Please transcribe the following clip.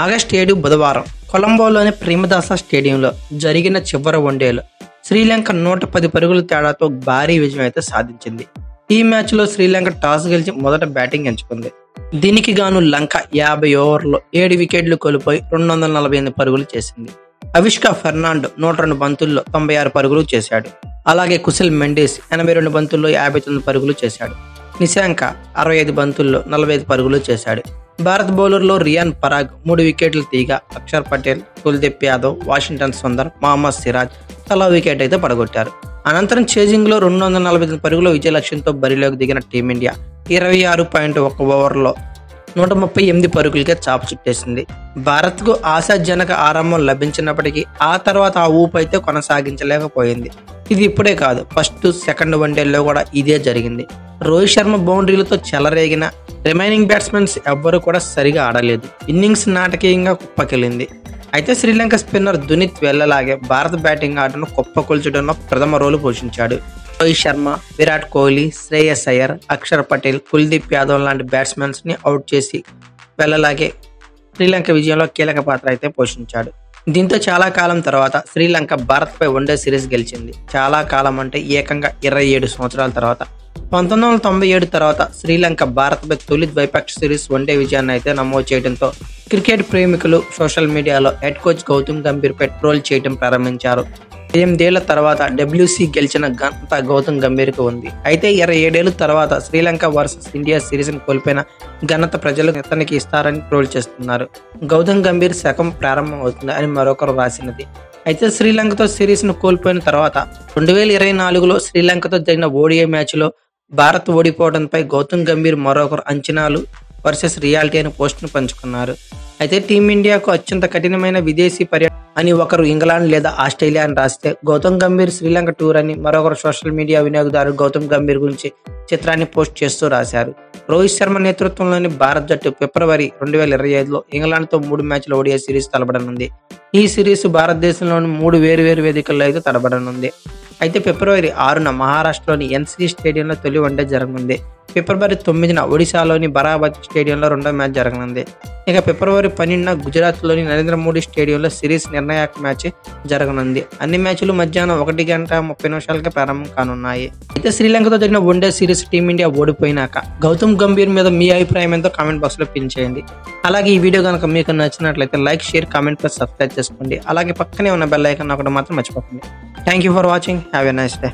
August 7 బుధవారం కొలంబోలోని ప్రేమదాస స్టేడియంలో జరిగిన చివరి వన్డేలో శ్రీలంక 110 పరుగుల తేడాతో భారీ విజయం అయితే సాధించింది. ఈ మ్యాచ్లో శ్రీలంక టాస్ గెలిచి మొదట బ్యాటింగ్ ఎంచుకుంది. దీనికి గాను లంక 50 ఓవర్లలో 7 వికెట్లు కోల్పోయి 248 పరుగులు చేసింది. అవిష్కా ఫెర్నాండో 102 బంతుల్లో 96 పరుగులు చేశాడు. అలాగే కుశల్ మెండిస్ 82 బంతుల్లో 59 పరుగులు చేశాడు. నిశాంక 65 బంతుల్లో 45 పరుగులు చేశాడు. భారత్ బౌలర్లో రియాన్ పరాగ్ 3 వికెట్లు తీయగా అక్షర్ పటేల్, కుల్దీప్ యాదవ్, వాషింగ్టన్ సుందర్, మహమ్మద్ సిరాజ్ తలా వికెట్ అయితే పడగొట్టారు. అనంతరం చేజింగ్ లో 249 పరుగుల విజయ లక్ష్యంతో బరిలోకి దిగిన టీమిండియా 26.1 ఓవర్లో 138 పరుగులకే చాప చుట్టేసింది. భారత్ కు ఆశాజనక ఆరంభం లభించినప్పటికీ ఆ తర్వాత ఆ ఊపు అయితే కొనసాగించలేకపోయింది. ఇది ఇప్పుడే కాదు, ఫస్ట్ సెకండ్ వన్డేల్లో కూడా ఇదే జరిగింది. రోహిత్ శర్మ బౌండరీలతో చెలరేగిన రిమైనింగ్ బ్యాట్స్మెన్స్ ఎవ్వరూ కూడా సరిగా ఆడలేదు. ఇన్నింగ్స్ నాటకీయంగా కుప్పకెళ్ళింది. అయితే శ్రీలంక స్పిన్నర్ దునిత్ వెళ్లలాగే భారత బ్యాటింగ్ ఆటను కుప్పకొల్చడంలో ప్రథమ రోలు పోషించాడు. రోహిత్ శర్మ, విరాట్ కోహ్లీ, శ్రేయస్ అయ్యర్, అక్షర్ పటేల్, కుల్దీప్ యాదవ్ లాంటి బ్యాట్స్మెన్స్ ని అవుట్ చేసి వెళ్లలాగే శ్రీలంక విజయంలో కీలక పాత్ర అయితే పోషించాడు. దీంతో చాలా కాలం తర్వాత శ్రీలంక భారత్పై వన్డే సిరీస్ గెలిచింది. చాలా కాలం అంటే ఏకంగా 27 సంవత్సరాల తర్వాత 1997 తర్వాత శ్రీలంక భారత్పై తొలి ద్వైపాక్షిక సిరీస్ వన్డే విజయాన్ని అయితే నమోదు చేయడంతో క్రికెట్ ప్రేమికులు సోషల్ మీడియాలో హెడ్ కోచ్ గౌతమ్ గంభీర్ పై ట్రోల్ చేయడం ప్రారంభించారు. 8 ఏళ్ల తర్వాత WC గెలిచిన ఘనత గౌతమ్ గంభీర్ కు ఉంది. అయితే 27 ఏళ్ల తర్వాత శ్రీలంక వర్సెస్ ఇండియా సిరీస్ ని కోల్పోయిన ఘనత ప్రజలు ఇతనికి ఇస్తారని ట్రోల్ చేస్తున్నారు. గౌతమ్ గంభీర్ శకం ప్రారంభం అవుతుంది అని మరొకరు రాసినది. అయితే శ్రీలంకతో సిరీస్ ను కోల్పోయిన తర్వాత 2024లో శ్రీలంకతో జరిగిన ODI మ్యాచ్ లో భారత్ ఓడిపోవడంపై గౌతమ్ గంభీర్ మరొకరు అంచనాలు వర్సెస్ రియాలిటీ అని పోస్ట్ ను పంచుకున్నారు. అయితే టీమిండియాకు అత్యంత కఠినమైన విదేశీ పర్యటన అని ఒకరు ఇంగ్లాండ్ లేదా ఆస్ట్రేలియా అని రాస్తే, గౌతమ్ గంభీర్ శ్రీలంక టూర్ అని మరొకరు సోషల్ మీడియా వినియోగదారు గౌతమ్ గంభీర్ గురించి చిత్రాన్ని పోస్ట్ చేస్తూ రాశారు. రోహిత్ శర్మ నేతృత్వంలోని భారత్ జట్టు ఫిబ్రవరి 2025లో ఇంగ్లాండ్తో 3 మ్యాచ్ల ODI సిరీస్ తలపడనుంది. ఈ సిరీస్ భారతదేశంలోని 3 వేరు వేదికల్లో అయితే తలపడనుంది. అయితే ఫిబ్రవరి 6న మహారాష్ట్రలోని NC స్టేడియంలో తొలి వన్డే జరగనుంది. ఫిబ్రవరి 9న ఒడిశాలోని బరాబతి స్టేడియంలో రెండో మ్యాచ్ జరగనుంది. ఇక ఫిబ్రవరి 12న గుజరాత్లోని నరేంద్ర మోడీ స్టేడియంలో సిరీస్ నిర్ణాయక మ్యాచ్ జరగనుంది. అన్ని మ్యాచ్లు మధ్యాహ్నం 1:30 ప్రారంభం కానున్నాయి. అయితే శ్రీలంకతో జరిగిన వన్డే సిరీస్ టీమిండియా ఓడిపోయినాక గౌతమ్ గంభీర్ మీద మీ అభిప్రాయం ఏంటో కామెంట్ బాక్స్ లో పిన్ చేయండి. అలాగే ఈ వీడియో కనుక మీకు నచ్చినట్లయితే like, share, comment plus subscribe చేసుకోండి. అలాగే పక్కనే ఉన్న బెల్ ఐకాన్ ఒకటి మాత్రం మర్చిపోకండి. Thank you for watching. Have a nice day.